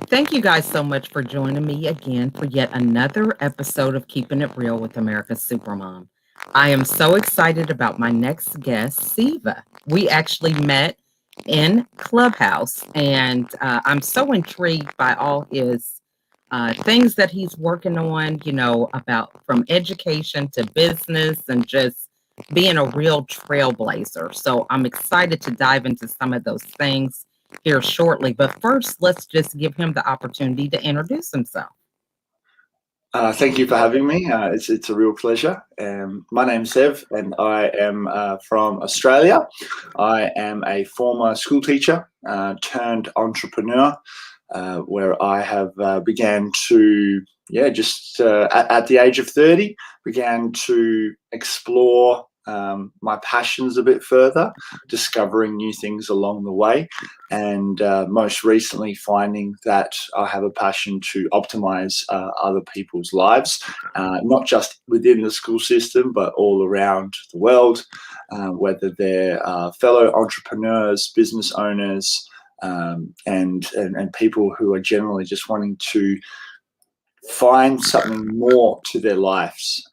Thank you guys so much for joining me again for yet another episode of Keeping It Real with America's Supermom. I am so excited about my next guest, Seva. We actually met in Clubhouse, and I'm so intrigued by all his things that he's working on, about from education to business and just being a real trailblazer. So I'm excited to dive into some of those things here shortly. But first, let's just give him the opportunity to introduce himself. Thank you for having me. It's a real pleasure. My name's Sev, and I am from Australia. I am a former school teacher turned entrepreneur, where I have began to, at the age of 30, began to explore my passions a bit further, discovering new things along the way, and most recently finding that I have a passion to optimize other people's lives, not just within the school system, but all around the world, whether they're fellow entrepreneurs, business owners, and people who are generally just wanting to find something more to their lives,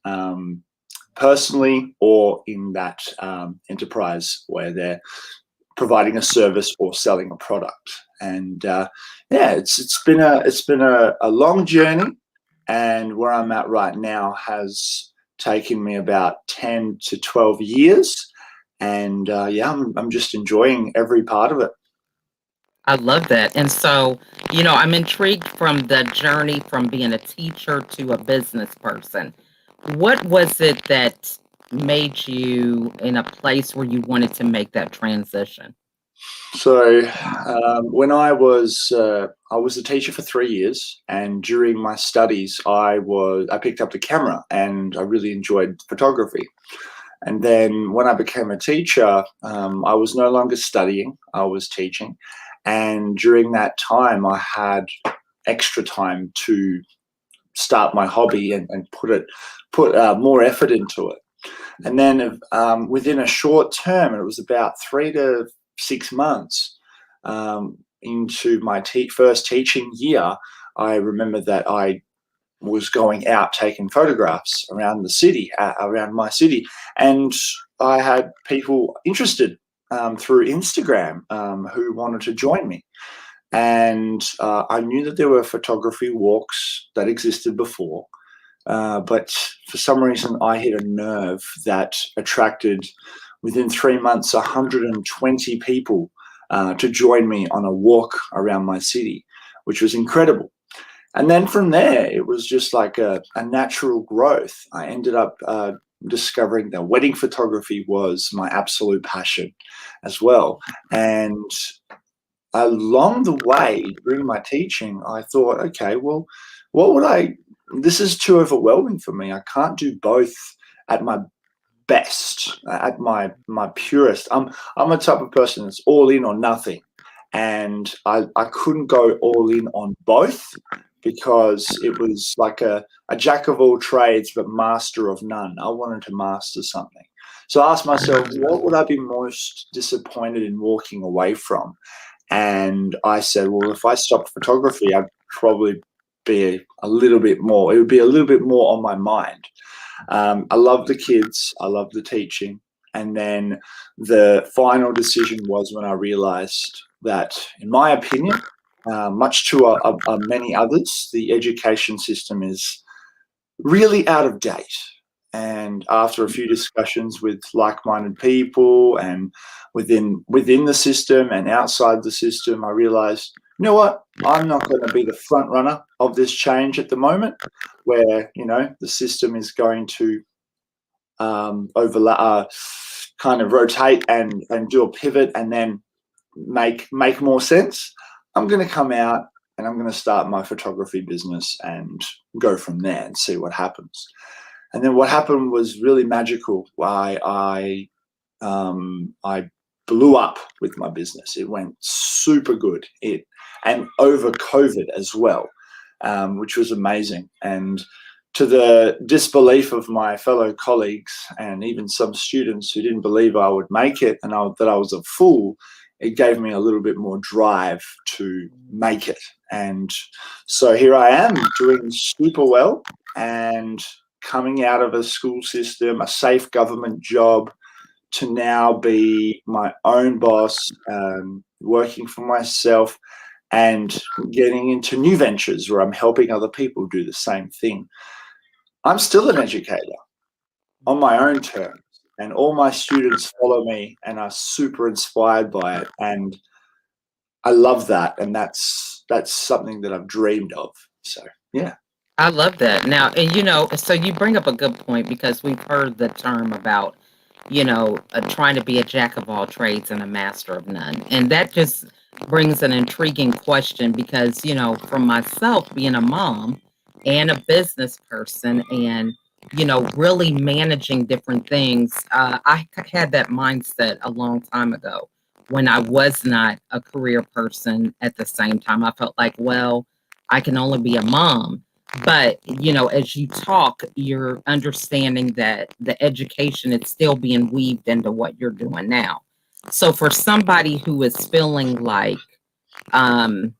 personally or in that enterprise where they're providing a service or selling a product. And it's been a long journey, and where I'm at right now has taken me about 10 to 12 years, and I'm just enjoying every part of it. I love that. And so, I'm intrigued from the journey from being a teacher to a business person. What was it that made you in a place where you wanted to make that transition? So when I was a teacher for 3 years, and during my studies, I picked up the camera, and I really enjoyed photography. And then when I became a teacher, I was no longer studying; I was teaching. And during that time, I had extra time to start my hobby and put more effort into it. And then within a short term, it was about 3 to 6 months into my first teaching year, I remember that I was going out taking photographs around the city, around my city, and I had people interested through Instagram who wanted to join me. And I knew that there were photography walks that existed before, but for some reason I hit a nerve that attracted, within 3 months, 120 people to join me on a walk around my city, which was incredible. And then from there, it was just like a natural growth. I ended up discovering that wedding photography was my absolute passion as well. And along the way, during my teaching, I thought, okay, well, this is too overwhelming for me. I can't do both at my best, at my purest. I'm a type of person that's all in or nothing. And I couldn't go all in on both, because it was like a jack of all trades but master of none. I wanted to master something. So I asked myself, what would I be most disappointed in walking away from? And I said, well, if I stopped photography, I'd probably be a little bit more. It would be a little bit more on my mind. I love the kids. I love the teaching. And then the final decision was when I realized that, in my opinion, much to many others, the education system is really out of date. And after a few discussions with like-minded people and within the system and outside the system, I realized, you know what? I'm not going to be the front runner of this change at the moment, where the system is going to overlap, kind of rotate and do a pivot and then make more sense. I'm going to come out and I'm going to start my photography business and go from there and see what happens. And then what happened was really magical. I blew up with my business. It went super good. And over COVID as well, which was amazing. And to the disbelief of my fellow colleagues and even some students who didn't believe I would make it and that I was a fool, it gave me a little bit more drive to make it. And so here I am doing super well and coming out of a school system, a safe government job, to now be my own boss, working for myself and getting into new ventures where I'm helping other people do the same thing. I'm still an educator on my own terms, and all my students follow me and are super inspired by it. And I love that. And that's something that I've dreamed of. So, yeah. I love that. Now, and so you bring up a good point because we've heard the term about, trying to be a jack of all trades and a master of none. And that just brings an intriguing question because, from myself being a mom and a business person and, really managing different things, had that mindset a long time ago when I was not a career person at the same time. I felt like, well, I can only be a mom. But, as you talk, you're understanding that the education is still being weaved into what you're doing now. So for somebody who is feeling like um,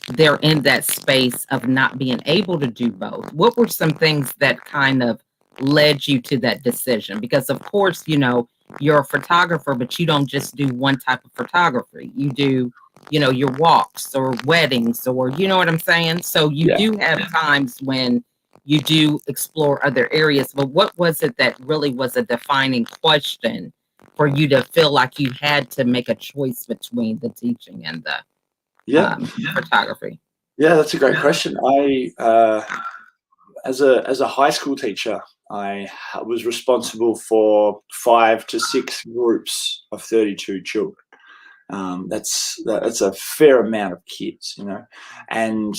they're in that space of not being able to do both, what were some things that kind of led you to that decision? Because, of course, you're a photographer, but you don't just do one type of photography. You do your walks or weddings, or you know what I'm saying? So you Yeah. do have times when you do explore other areas, but what was it that really was a defining question for you to feel like you had to make a choice between the teaching and the Yeah. photography? Yeah, that's a great question. As a high school teacher, I was responsible for 5 to 6 groups of 32 children. That's a fair amount of kids, and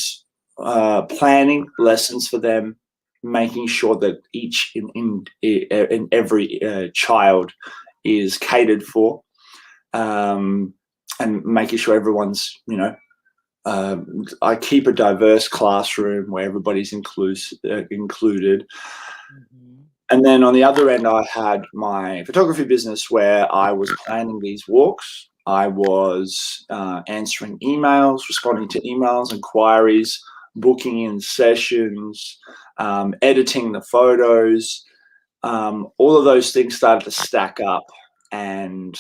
planning lessons for them, making sure that each in every child is catered for, and making sure everyone's, I keep a diverse classroom where everybody's included. And then on the other end, I had my photography business where I was planning these walks. I was answering emails, responding to emails, inquiries, booking in sessions, editing the photos. All of those things started to stack up. And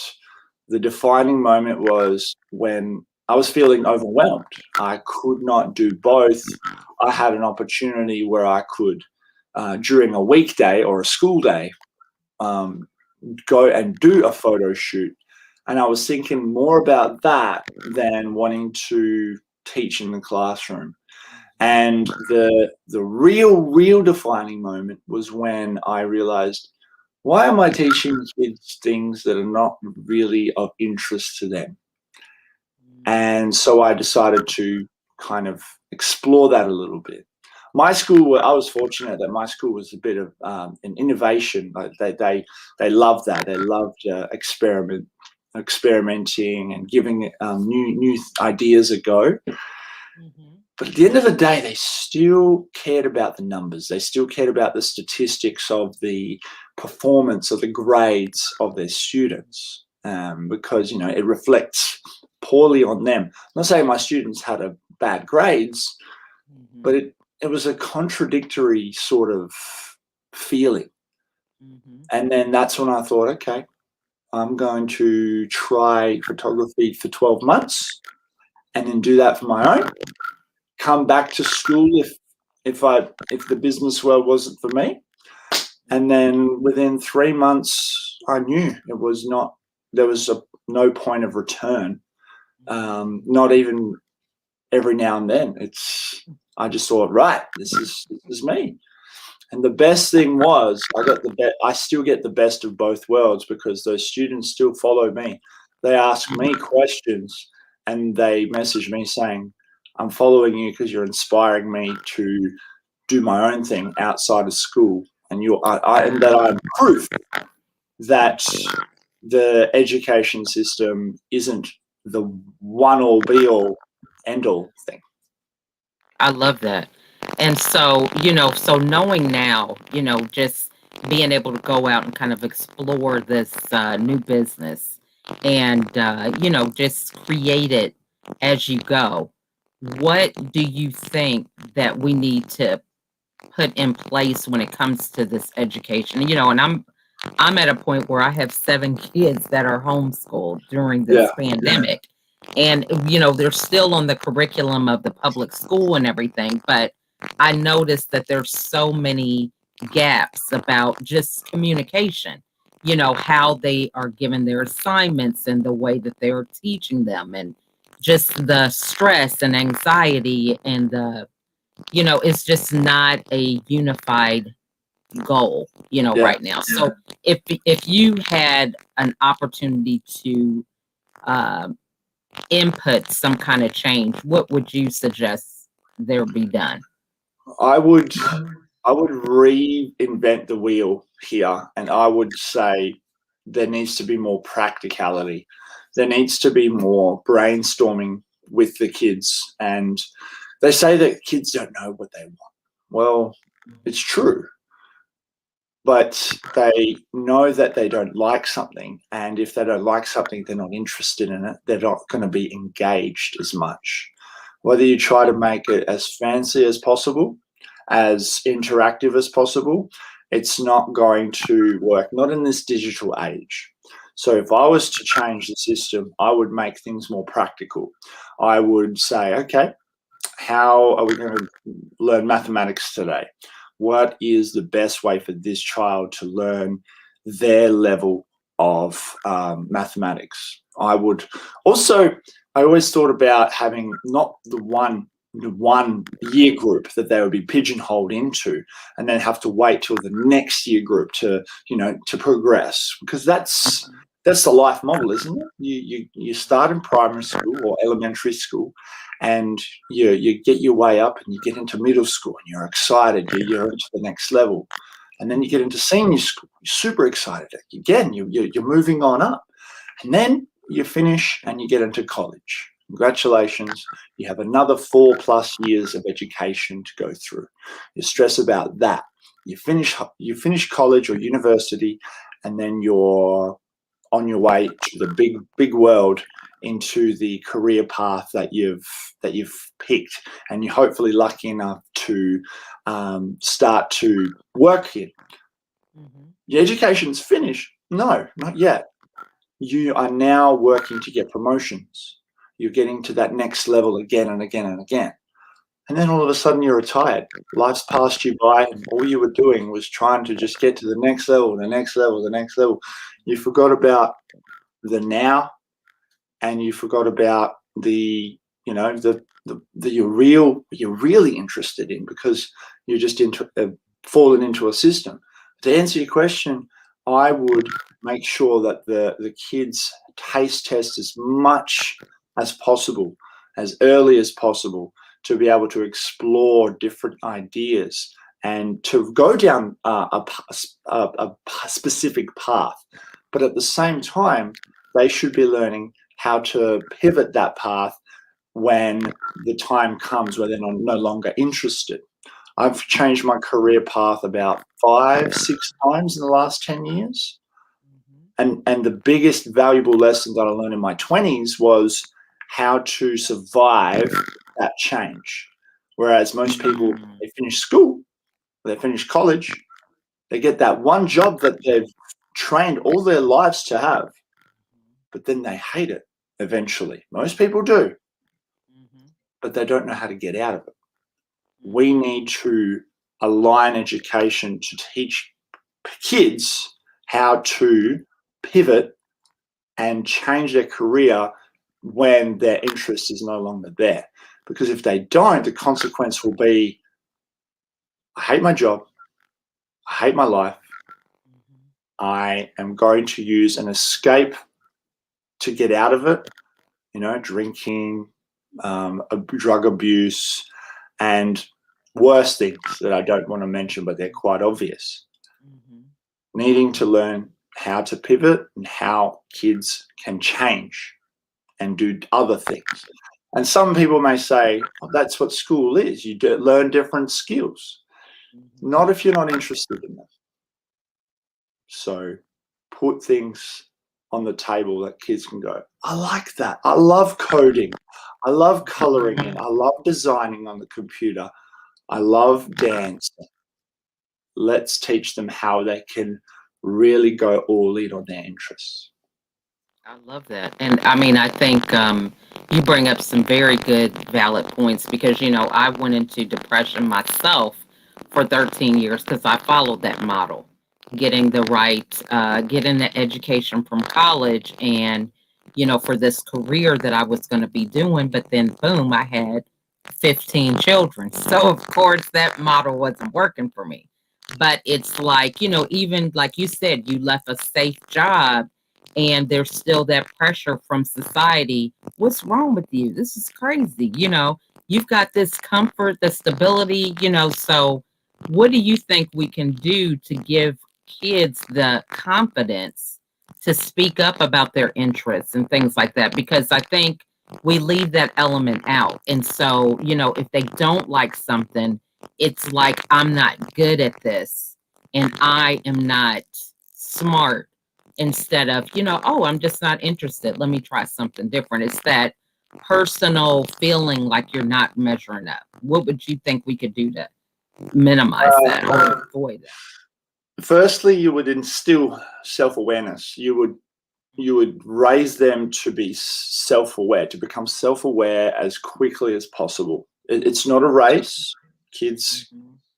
the defining moment was when I was feeling overwhelmed. I could not do both. I had an opportunity where I could, during a weekday or a school day, go and do a photo shoot. And I was thinking more about that than wanting to teach in the classroom. And the real defining moment was when I realized, why am I teaching kids things that are not really of interest to them? And so I decided to kind of explore that a little bit. My school, I was fortunate that my school was a bit of an innovation. Like they loved that. They loved experimenting and giving new ideas a go. But at the end of the day, they still cared about the numbers. They still cared about the statistics of the performance of the grades of their students, because it reflects poorly on them. I'm not saying my students had bad grades, but it was a contradictory sort of feeling. And then that's when I thought, okay, I'm going to try photography for 12 months and then do that for my own. Come back to school if the business world wasn't for me. And then within 3 months, I knew there was no point of return. Not even every now and then. I just thought, right, this is me. And the best thing was I still get the best of both worlds because those students still follow me. They ask me questions and they message me saying, I'm following you because you're inspiring me to do my own thing outside of school. And and that I'm proof that the education system isn't the one all be all end all thing. I love that. And so, so knowing now, just being able to go out and kind of explore this new business and just create it as you go. What do you think that we need to put in place when it comes to this education? And I'm at a point where I have 7 kids that are homeschooled during Yeah. this pandemic. And they're still on the curriculum of the public school and everything, but I noticed that there's so many gaps about just communication, how they are given their assignments and the way that they're teaching them, and just the stress and anxiety, and it's just not a unified goal, Yeah. right now. So if you had an opportunity to um, input some kind of change, what would you suggest there be done? I would reinvent the wheel here, and I would say there needs to be more practicality. There needs to be more brainstorming with the kids. And they say that kids don't know what they want. Well, it's true, but they know that they don't like something, and if they don't like something, they're not interested in it. They're not going to be engaged as much. Whether you try to make it as fancy as possible, as interactive as possible, it's not going to work, not in this digital age. So if I was to change the system, I would make things more practical. I would say, okay, how are we going to learn mathematics today? What is the best way for this child to learn their level of mathematics? I always thought about having not the one year group that they would be pigeonholed into, and then have to wait till the next year group to progress, because that's the life model, isn't it? You start in primary school or elementary school, and you get your way up, and you get into middle school, and you're excited, you're into the next level, and then you get into senior school, you're super excited again, you're moving on up, and then you finish and you get into college. Congratulations, you have another 4+ years of education to go through. You stress about that. You finish college or university, and then you're on your way to the big world, into the career path that you've picked, and you're hopefully lucky enough to start to work in. Your education's finished? No, not yet. You are now working to get promotions. You're getting to that next level again and again and again. And then all of a sudden you're retired. Life's passed you by, and all you were doing was trying to just get to the next level, the next level, the next level. You forgot about the now, and you forgot about the you're really interested in, because you're just fallen into a system. To answer your question, I would make sure that the kids taste test as much as possible, as early as possible, to be able to explore different ideas and to go down a specific path. But at the same time, they should be learning how to pivot that path when the time comes where they're no longer interested. I've changed my career path about 5-6 times in the last 10 years. And the biggest valuable lesson that I learned in my 20s was how to survive that change. Whereas most people, they finish school, they finish college, they get that one job that they've trained all their lives to have, but then they hate it eventually. Most people do, but they don't know how to get out of it. We need to align education to teach kids how to pivot and change their career when their interest is no longer there. Because if they don't, the consequence will be, I hate my job, I hate my life, I am going to use an escape to get out of it, drinking, drug abuse, and worse things that I don't want to mention, but they're quite obvious. Needing to learn how to pivot and how kids can change and do other things. And some people may say, oh, that's what school is. You learn different skills. Not if you're not interested in them. So put things on the table that kids can go, I like that. I love coding. I love coloring in. I love designing on the computer. I love dance. Let's teach them how they can really go all in on their interests. I love that. And I mean, I think you bring up some very good, valid points because, I went into depression myself for 13 years because I followed that model, getting the education from college and, for this career that I was going to be doing. But then, boom, I had 15 children. So, of course, that model wasn't working for me. But it's like, even like you said, you left a safe job and there's still that pressure from society. What's wrong with you? This is crazy. You've got this comfort, the stability, so what do you think we can do to give kids the confidence to speak up about their interests and things like that? Because I think we leave that element out. And so, if they don't like something, it's like, I'm not good at this and I am not smart, instead of, oh, I'm just not interested. Let me try something different. It's that personal feeling like you're not measuring up. What would you think we could do to minimize that or avoid that? Firstly, you would instill self-awareness. You would raise them to be self-aware, to become self-aware as quickly as possible. It's not a race. Kids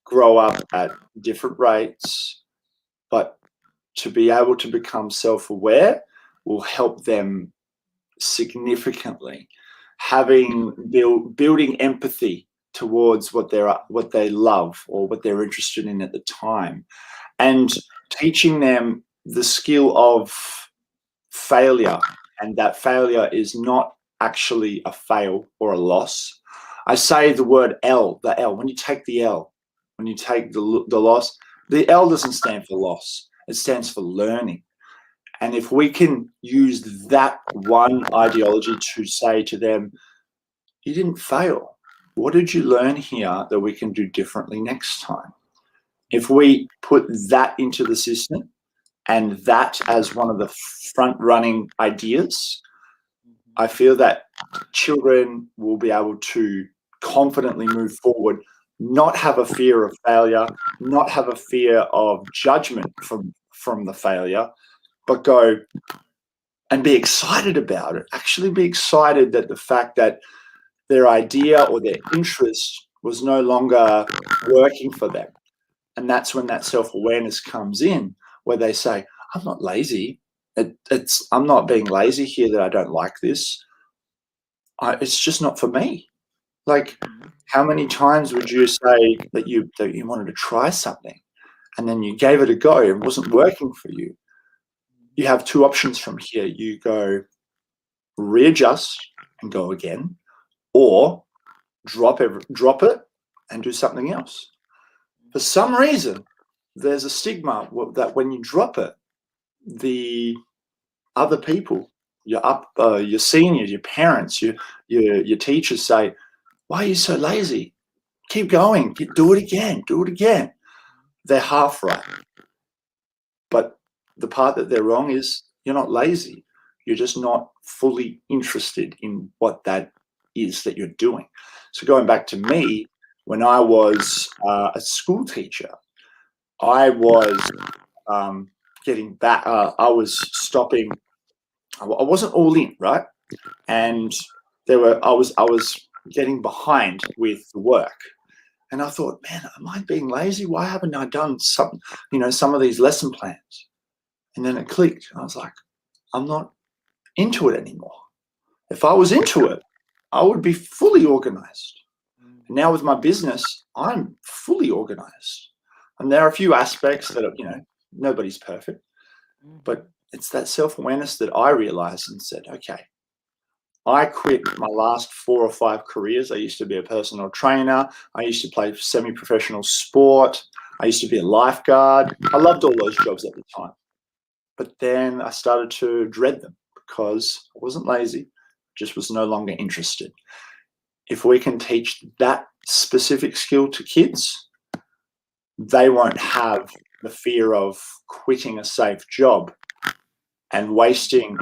grow up at different rates, but to be able to become self-aware will help them significantly. Building empathy towards what they love or what they're interested in at the time, and teaching them the skill of failure, and that failure is not actually a fail or a loss. I say the word L, the L. When you take the L, when you take the loss, the L doesn't stand for loss. It stands for learning. And if we can use that one ideology to say to them, you didn't fail. What did you learn here that we can do differently next time? If we put that into the system and that as one of the front running ideas, I feel that children will be able to confidently move forward, not have a fear of failure, not have a fear of judgment from the failure, but go and be excited about it. Actually be excited that the fact that their idea or their interest was no longer working for them. And that's when that self-awareness comes in, where they say, I'm not lazy. I'm not being lazy here that I don't like this. It's just not for me. Like, how many times would you say that you wanted to try something and then you gave it a go and it wasn't working for you? You have two options from here. You go readjust and go again, or drop it and do something else. For some reason, there's a stigma that when you drop it, the other people, your seniors, your parents, your teachers say, why are you so lazy? Keep going, do it again, do it again. They're half right. But the part that they're wrong is you're not lazy. You're just not fully interested in what that is that you're doing. So going back to me, when I was a school teacher, I was getting back. I was stopping. I wasn't all in, right? And I was getting behind with the work. And I thought, man, am I being lazy? Why haven't I done some of these lesson plans? And then it clicked. I was like, I'm not into it anymore. If I was into it, I would be fully organized. And now with my business, I'm fully organized. And there are a few aspects that are, nobody's perfect, but it's that self-awareness that I realized and said, okay, I quit my last 4 or 5 careers. I used to be a personal trainer. I used to play semi-professional sport. I used to be a lifeguard. I loved all those jobs at the time. But then I started to dread them because I wasn't lazy, just was no longer interested. If we can teach that specific skill to kids, they won't have the fear of quitting a safe job and wasting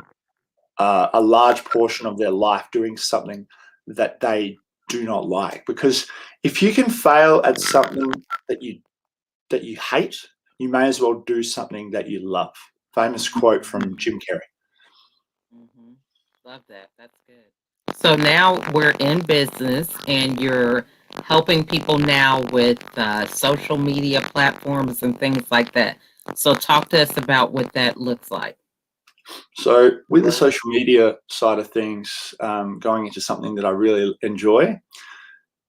a large portion of their life doing something that they do not like. Because if you can fail at something that you hate, you may as well do something that you love. Famous quote from Jim Carrey. Hmm. Love that. That's good. So now we're in business and you're helping people now with social media platforms and things like that. So talk to us about what that looks like. So with the social media side of things, going into something that I really enjoy,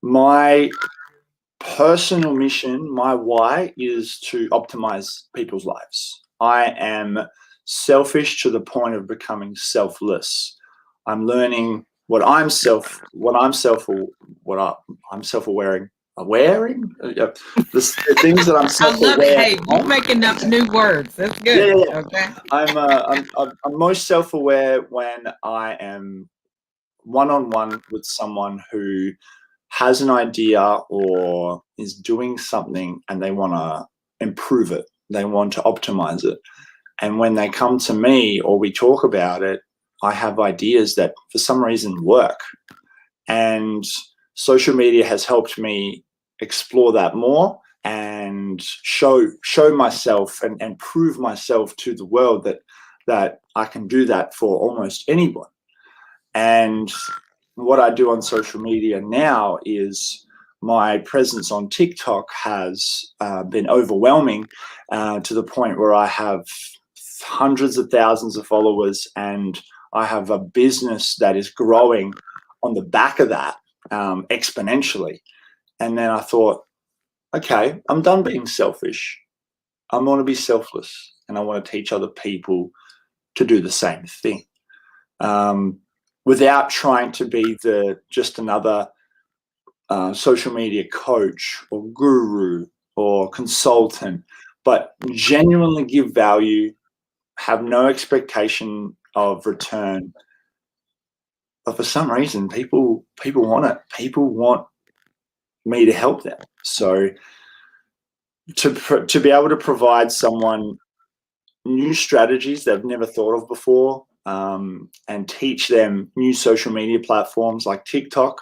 my personal mission, my why, is to optimize people's lives. I am selfish to the point of becoming selfless. I'm learning I'm the things that I'm I love it. self-aware Hey, you of. making up new words. That's Yeah, good. yeah, yeah. Okay. I'm most self-aware when I am one-on-one with someone who has an idea or is doing something and they want to improve it. They want to optimize it. And when they come to me or we talk about it, I have ideas that for some reason work. And social media has helped me explore that more and show myself and prove myself to the world that I can do that for almost anyone. And what I do on social media now is my presence on TikTok has been overwhelming to the point where I have hundreds of thousands of followers, and I have a business that is growing on the back of that exponentially. And then I thought, okay, I'm done being selfish. I want to be selfless, and I want to teach other people to do the same thing. Without trying to be just another social media coach or guru or consultant, but genuinely give value, have no expectation of return. But for some reason, people want it. People want me to help them. So to be able to provide someone new strategies they've never thought of before, and teach them new social media platforms like TikTok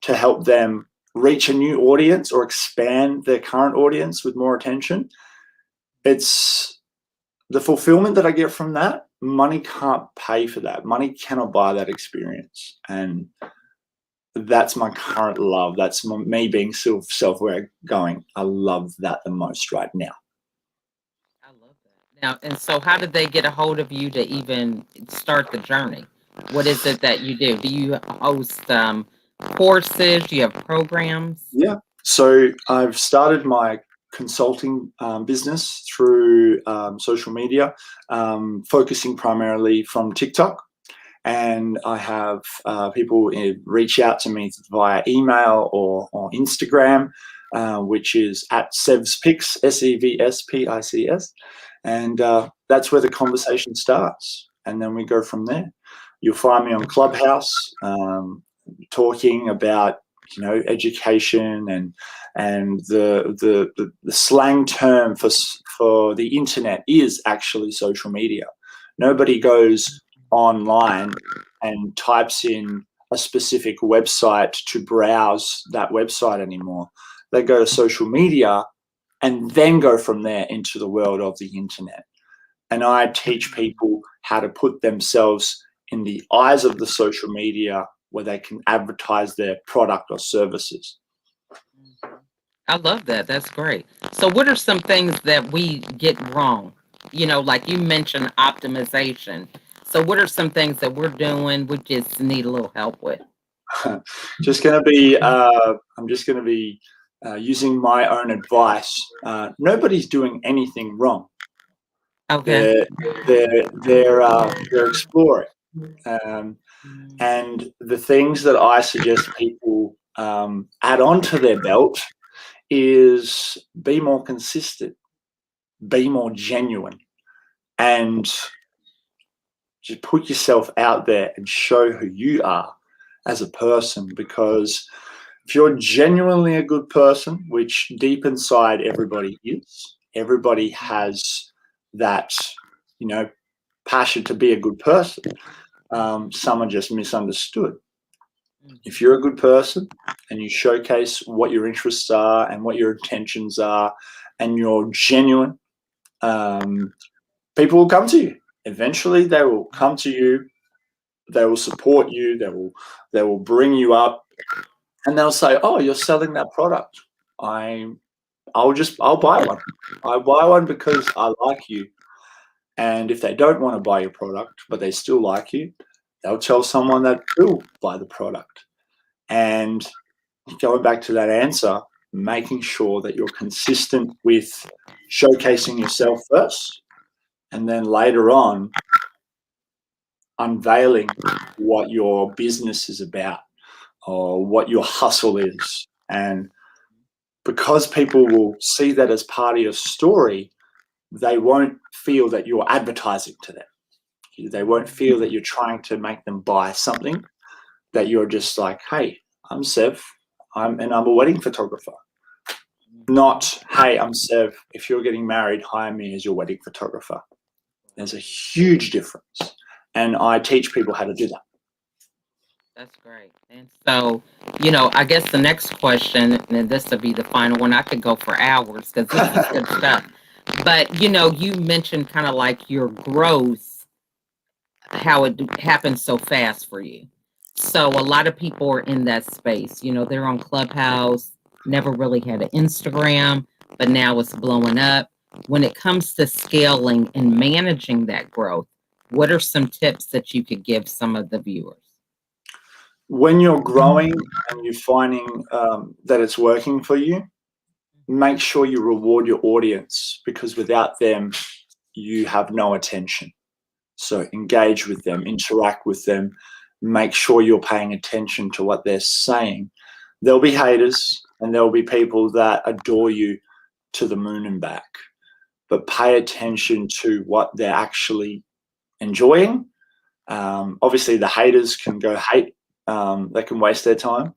to help them reach a new audience or expand their current audience with more attention. It's the fulfillment that I get from that. Money can't pay for that. Money cannot buy that experience. And that's my current love. That's me being self-aware going, I love that the most right now. I love that. Now, and so how did they get a hold of you to even start the journey? What is it that you do? Do you host courses? Do you have programs? Yeah. So I've started my consulting business through social media, focusing primarily from TikTok. And I have people reach out to me via email or Instagram, which is at Sevspics, Sevspics. And that's where the conversation starts. And then we go from there. You'll find me on Clubhouse, talking about education and the slang term for the internet is actually social media. Nobody goes online and types in a specific website to browse that website anymore. They go to social media and then go from there into the world of the internet. And I teach people how to put themselves in the eyes of the social media where they can advertise their product or services. I love that. That's great. So, what are some things that we get wrong? Like you mentioned optimization. So, what are some things that we're doing we just need a little help with? just going to be, I'm just going to be using my own advice. Nobody's doing anything wrong. Okay. They're exploring, and the things that I suggest people add on to their belt is be more consistent, be more genuine, and just put yourself out there and show who you are as a person. Because if you're genuinely a good person, which deep inside everybody is, everybody has that, passion to be a good person. Some are just misunderstood. If you're a good person and you showcase what your interests are and what your intentions are, and you're genuine, people will come to you. Eventually, they will come to you. They will support you. They will bring you up, and they'll say, "Oh, you're selling that product. I'll buy one. I buy one because I like you." And if they don't want to buy your product, but they still like you, they'll tell someone that will buy the product. And going back to that answer, making sure that you're consistent with showcasing yourself first, and then later on unveiling what your business is about or what your hustle is. And because people will see that as part of your story, they won't feel that you're advertising to them. They won't feel that you're trying to make them buy something, that you're just like, "Hey, I'm Sev, I'm a wedding photographer." Not, "Hey, I'm Sev, if you're getting married, hire me as your wedding photographer." There's a huge difference. And I teach people how to do that. That's great. And so, I guess the next question, and this will be the final one, I could go for hours because this is good stuff. But, you mentioned kind of like your growth, how it happened so fast for you. So a lot of people are in that space. They're on Clubhouse, never really had an Instagram, but now it's blowing up. When it comes to scaling and managing that growth, what are some tips that you could give some of the viewers? When you're growing and you're finding that it's working for you, make sure you reward your audience, because without them, you have no attention. So engage with them, interact with them, make sure you're paying attention to what they're saying. There'll be haters and there'll be people that adore you to the moon and back, but pay attention to what they're actually enjoying. Obviously, the haters can go hate. They can waste their time,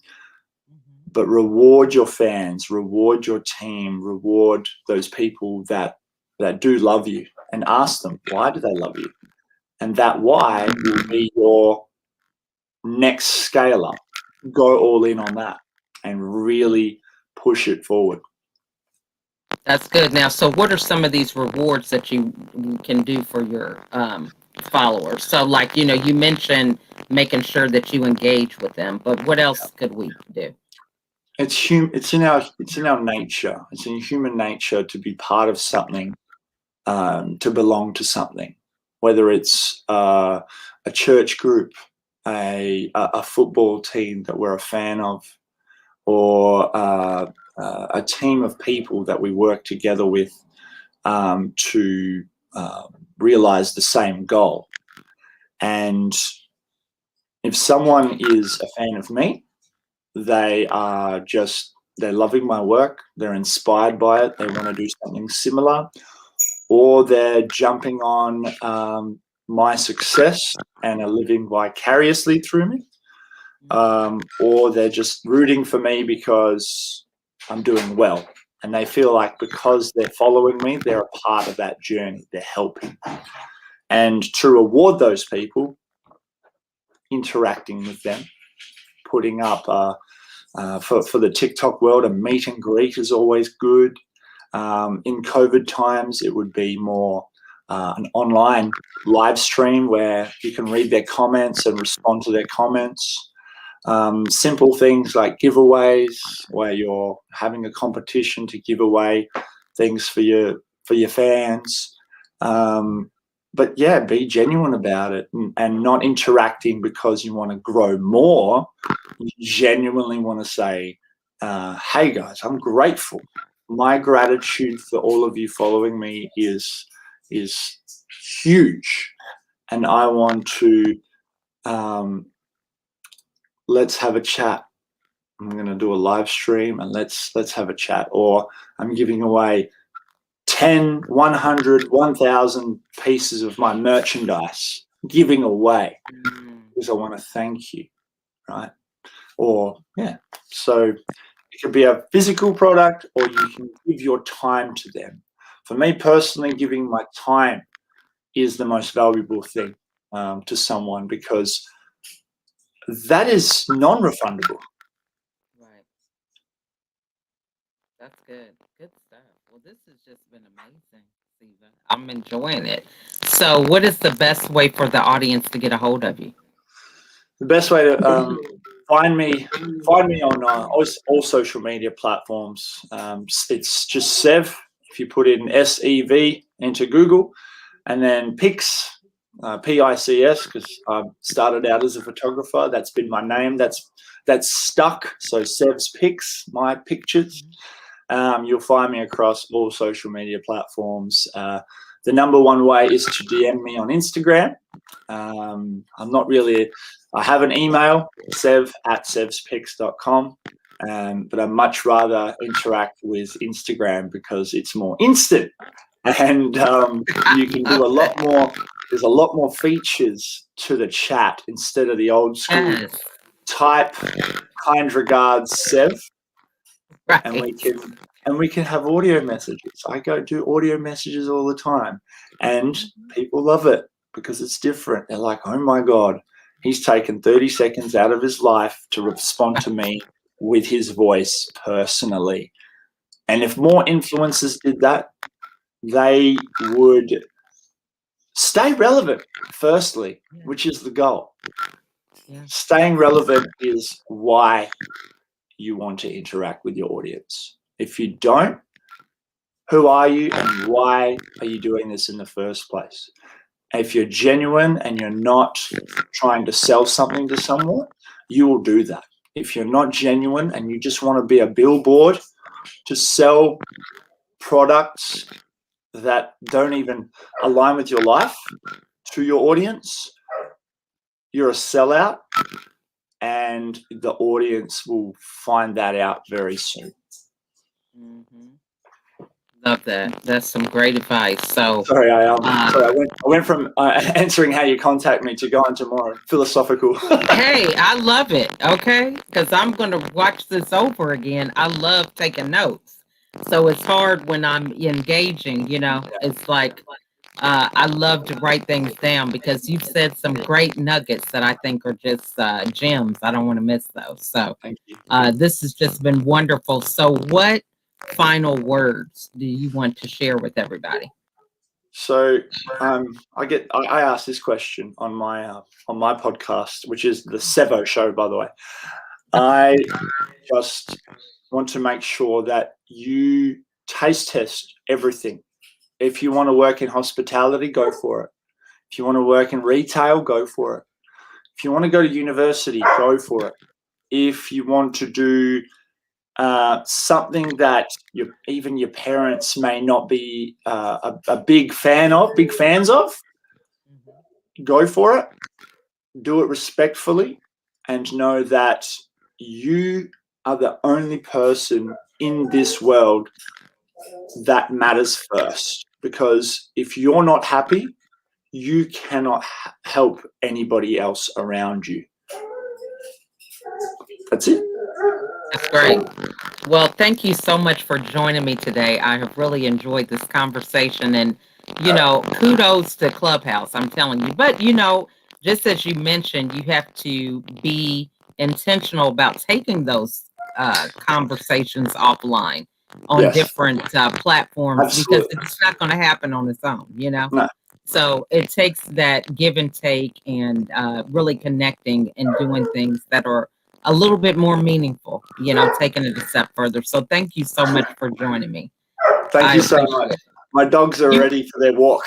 but reward your fans, reward your team, reward those people that do love you, and ask them, why do they love you? And that why will be your next scale up. Go all in on that and really push it forward. That's good. Now, so what are some of these rewards that you can do for your followers? So, like, you mentioned making sure that you engage with them, but what else could we do? It's in our nature. It's in human nature to be part of something, to belong to something, whether it's a church group, a football team that we're a fan of, or a team of people that we work together with to realize the same goal. And if someone is a fan of me, they're loving my work, they're inspired by it, they want to do something similar, or they're jumping on my success and are living vicariously through me, or they're just rooting for me because I'm doing well, and they feel like because they're following me, they're a part of that journey, they're helping. And to reward those people, interacting with them, putting up for the TikTok world, a meet and greet is always good. In COVID times, it would be more an online live stream where you can read their comments and respond to their comments. Simple things like giveaways, where you're having a competition to give away things for your fans. But yeah, be genuine about it, and not interacting because you want to grow more. You genuinely want to say, hey guys, I'm grateful. My gratitude for all of you following me is huge, and I want to let's have a chat. I'm going to do a live stream and let's have a chat. Or I'm giving away 10, 100, 1,000 pieces of my merchandise, giving away because I want to thank you, right? Or yeah, so it could be a physical product, or you can give your time to them. For me personally, giving my time is the most valuable thing to someone, because that is non-refundable. Right. That's good. Good stuff. Well, this has just been amazing, Seva. I'm enjoying it. So, what is the best way for the audience to get a hold of you? The best way to find me on all social media platforms. It's just Sev. If you put in SEV into Google, and then Pics, PICS, because I started out as a photographer. That's been my name. That's stuck. So Sev's Pics, my pictures. You'll find me across all social media platforms. The number one way is to DM me on Instagram. I have an email, sev@sevspics.com, but I much rather interact with Instagram because it's more instant, and you can do a lot more. There's a lot more features to the chat instead of the old school type, kind regards, Sev, Right. and we can have audio messages. I do audio messages all the time, and people love it because it's different. They're like, oh my God, he's taken 30 seconds out of his life to respond to me with his voice personally. And if more influencers did that, they would stay relevant, firstly, which is the goal. Yeah. Staying relevant is why you want to interact with your audience. If you don't, who are you and why are you doing this in the first place? If you're genuine and you're not trying to sell something to someone, you will do that. If you're not genuine and you just want to be a billboard to sell products that don't even align with your life to your audience, you're a sellout, and the audience will find that out very soon. Love that. That's some great advice. So, sorry, I went from answering how you contact me to going to more philosophical. Hey, I love it. Okay, because I'm going to watch this over again. I love taking notes, so it's hard when I'm engaging. It's like I love to write things down because you've said some great nuggets that I think are just gems. I don't want to miss those. So, this has just been wonderful. So, what final words do you want to share with everybody? So I asked this question on my podcast, which is the Seva show, by the way. I just want to make sure that you taste test everything. If you want to work in hospitality, go for it. If you want to work in retail, go for it. If you want to go to university, go for it. If you want to do something that even your parents may not be a big fans of, go for it. Do it respectfully, and know that you are the only person in this world that matters first. Because if you're not happy, you cannot help anybody else around you. That's it. That's great. Well, thank you so much for joining me today. I have really enjoyed this conversation, and kudos to Clubhouse, I'm telling you. But just as you mentioned, you have to be intentional about taking those conversations offline on different platforms. Absolutely. Because it's not going to happen on its own, No. So it takes that give and take, and really connecting and doing things that are a little bit more meaningful, taking it a step further. So thank you so much for joining me. Thank you so much. My dogs are ready for their walk.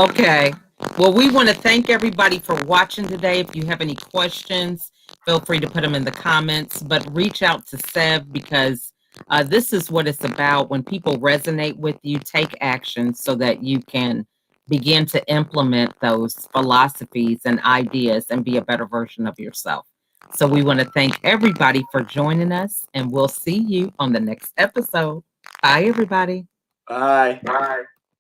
Okay. Well, we want to thank everybody for watching today. If you have any questions, feel free to put them in the comments, but reach out to Sev, because this is what it's about. When people resonate with you, take action so that you can begin to implement those philosophies and ideas and be a better version of yourself. So we want to thank everybody for joining us, and we'll see you on the next episode. Bye, everybody. Bye. Bye.